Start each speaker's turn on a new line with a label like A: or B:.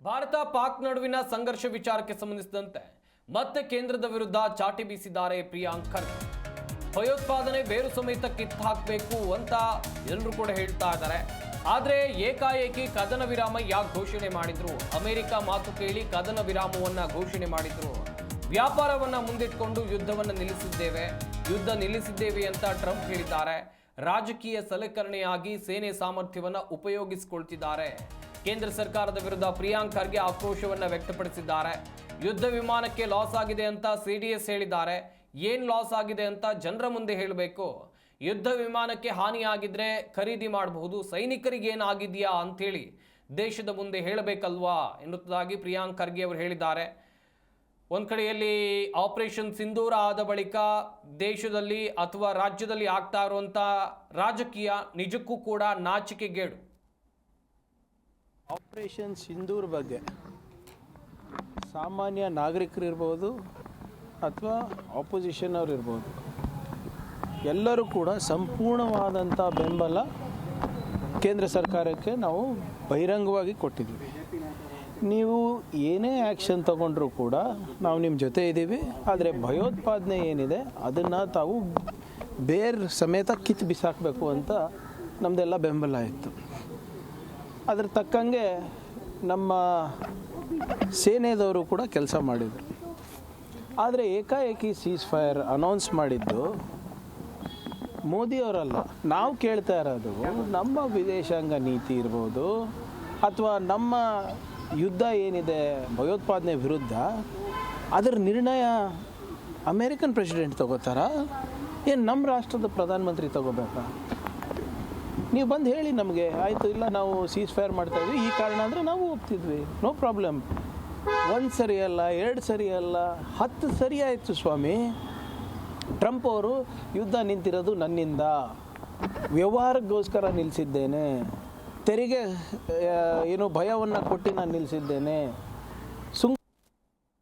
A: ಭಾರತ ಪಾಕ್ ನಡುವಿನ ಸಂಘರ್ಷ ವಿಚಾರಕ್ಕೆ ಸಂಬಂಧಿಸಿದಂತೆ ಮತ್ತೆ ಕೇಂದ್ರದ ವಿರುದ್ಧ ಚಾಟಿ ಬೀಸಿದ್ದಾರೆ ಪ್ರಿಯಾಂಕ್ ಖರ್ಗೆ. ಭಯೋತ್ಪಾದನೆ ಬೇರು ಸಮೇತ ಕಿತ್ತಾಕಬೇಕು ಅಂತ ಎಲ್ಲರೂ ಕೂಡ ಹೇಳ್ತಾ ಇದ್ದಾರೆ. ಆದ್ರೆ ಏಕಾಏಕಿ ಕದನ ವಿರಾಮ ಯಾಕೆ ಘೋಷಣೆ ಮಾಡಿದ್ರು? ಅಮೆರಿಕ ಮಾತು ಕೇಳಿ ಕದನ ವಿರಾಮವನ್ನ ಘೋಷಣೆ ಮಾಡಿದ್ರು. ವ್ಯಾಪಾರವನ್ನ ಮುಂದಿಟ್ಕೊಂಡು ಯುದ್ಧ ನಿಲ್ಲಿಸಿದ್ದೇವೆ ಅಂತ ಟ್ರಂಪ್ ಹೇಳಿದ್ದಾರೆ. ರಾಜಕೀಯ ಸಲಕರಣೆಯಾಗಿ ಸೇನೆ ಸಾಮರ್ಥ್ಯವನ್ನ ಉಪಯೋಗಿಸಿಕೊಳ್ತಿದ್ದಾರೆ. ಕೇಂದ್ರ ಸರ್ಕಾರದ ವಿರುದ್ಧ ಪ್ರಿಯಾಂಕ್ ಖರ್ಗೆ ಆಕ್ರೋಶವನ್ನ ವ್ಯಕ್ತಪಡಿಸಿದ್ದಾರೆ. ಯುದ್ಧ ವಿಮಾನಕ್ಕೆ ಲಾಸ್ ಆಗಿದೆ ಅಂತ ಸಿಡಿಎಸ್ ಹೇಳಿದ್ದಾರೆ. ಏನ್ ಲಾಸ್ ಆಗಿದೆ ಅಂತ ಜನರ ಮುಂದೆ ಹೇಳಬೇಕು. ಯುದ್ಧ ವಿಮಾನಕ್ಕೆ ಹಾನಿಯಾಗಿದ್ರೆ ಖರೀದಿ ಮಾಡಬಹುದು, ಸೈನಿಕರಿಗೆ ಏನಾಗಿದೆಯಾ ಅಂತೇಳಿ ದೇಶದ ಮುಂದೆ ಹೇಳಬೇಕಲ್ವಾ ಎನ್ನುವುದಾಗಿ ಪ್ರಿಯಾಂಕ್ ಖರ್ಗೆ ಅವರು ಹೇಳಿದ್ದಾರೆ. ಒಂದ್ ಕಡೆಯಲ್ಲಿ ಆಪರೇಷನ್ ಸಿಂಧೂರ ಆದ ಬಳಿಕ ದೇಶದಲ್ಲಿ ಅಥವಾ ರಾಜ್ಯದಲ್ಲಿ ಆಗ್ತಾ ಇರುವಂತ ರಾಜಕೀಯ ನಿಜಕ್ಕೂ ಕೂಡ ನಾಚಿಕೆಗೇಡು.
B: ಆಪರೇಷನ್ ಸಿಂಧೂರ್ ಬಗ್ಗೆ ಸಾಮಾನ್ಯ ನಾಗರಿಕರು ಇರ್ಬೋದು ಅಥವಾ ಆಪೋಸಿಷನ್ ಅವ್ರು ಇರ್ಬೋದು, ಎಲ್ಲರೂ ಕೂಡ ಸಂಪೂರ್ಣವಾದಂಥ ಬೆಂಬಲ ಕೇಂದ್ರ ಸರ್ಕಾರಕ್ಕೆ ನಾವು ಬಹಿರಂಗವಾಗಿ ಕೊಟ್ಟಿದ್ದೀವಿ. ನೀವು ಏನೇ ಆ್ಯಕ್ಷನ್ ತಗೊಂಡ್ರೂ ಕೂಡ ನಾವು ನಿಮ್ಮ ಜೊತೆ ಇದ್ದೀವಿ. ಆದರೆ ಭಯೋತ್ಪಾದನೆ ಏನಿದೆ ಅದನ್ನು ತಾವು ಬೇರೆ ಸಮೇತ ಕಿತ್ತು ಬಿಸಾಕಬೇಕು ಅಂತ ನಮ್ಮದೆಲ್ಲ ಬೆಂಬಲ ಇತ್ತು. ಅದ್ರ ತಕ್ಕಂಗೆ ನಮ್ಮ ಸೇನೆದವರು ಕೂಡ ಕೆಲಸ ಮಾಡಿದರು. ಆದರೆ ಏಕಾಏಕಿ ಸೀಸ್ ಫೈರ್ ಅನೌನ್ಸ್ ಮಾಡಿದ್ದು ಮೋದಿಯವರಲ್ಲ. ನಾವು ಕೇಳ್ತಾ ಇರೋದು ನಮ್ಮ ವಿದೇಶಾಂಗ ನೀತಿ ಇರ್ಬೋದು ಅಥವಾ ನಮ್ಮ ಯುದ್ಧ ಏನಿದೆ ಭಯೋತ್ಪಾದನೆ ವಿರುದ್ಧ, ಅದರ ನಿರ್ಣಯ ಅಮೇರಿಕನ್ ಪ್ರೆಸಿಡೆಂಟ್ ತಗೋತಾರಾ, ಏನು ನಮ್ಮ ರಾಷ್ಟ್ರದ ಪ್ರಧಾನಮಂತ್ರಿ ತಗೋಬೇಕಾ? ನೀವು ಬಂದು ಹೇಳಿ ನಮಗೆ, ಆಯಿತು ಇಲ್ಲ ನಾವು ಸೀಸ್ ಫೈರ್ ಮಾಡ್ತಾಯಿದ್ವಿ, ಈ ಕಾರಣ ಅಂದರೆ ನಾವು ಹೋಗ್ತಿದ್ವಿ, ನೋ ಪ್ರಾಬ್ಲಮ್. ಒಂದು ಸರಿ ಅಲ್ಲ, 2 ಸರಿ ಅಲ್ಲ, 10 ಸರಿ ಆಯಿತು ಸ್ವಾಮಿ. ಟ್ರಂಪ್ ಅವರು ಯುದ್ಧ ನಿಂತಿರೋದು ನನ್ನಿಂದ, ವ್ಯವಹಾರಕ್ಕೋಸ್ಕರ ನಿಲ್ಲಿಸಿದ್ದೇನೆ, ತೆರಿಗೆ ಭಯವನ್ನು ಕೊಟ್ಟು ನಾನು ನಿಲ್ಲಿಸಿದ್ದೇನೆ,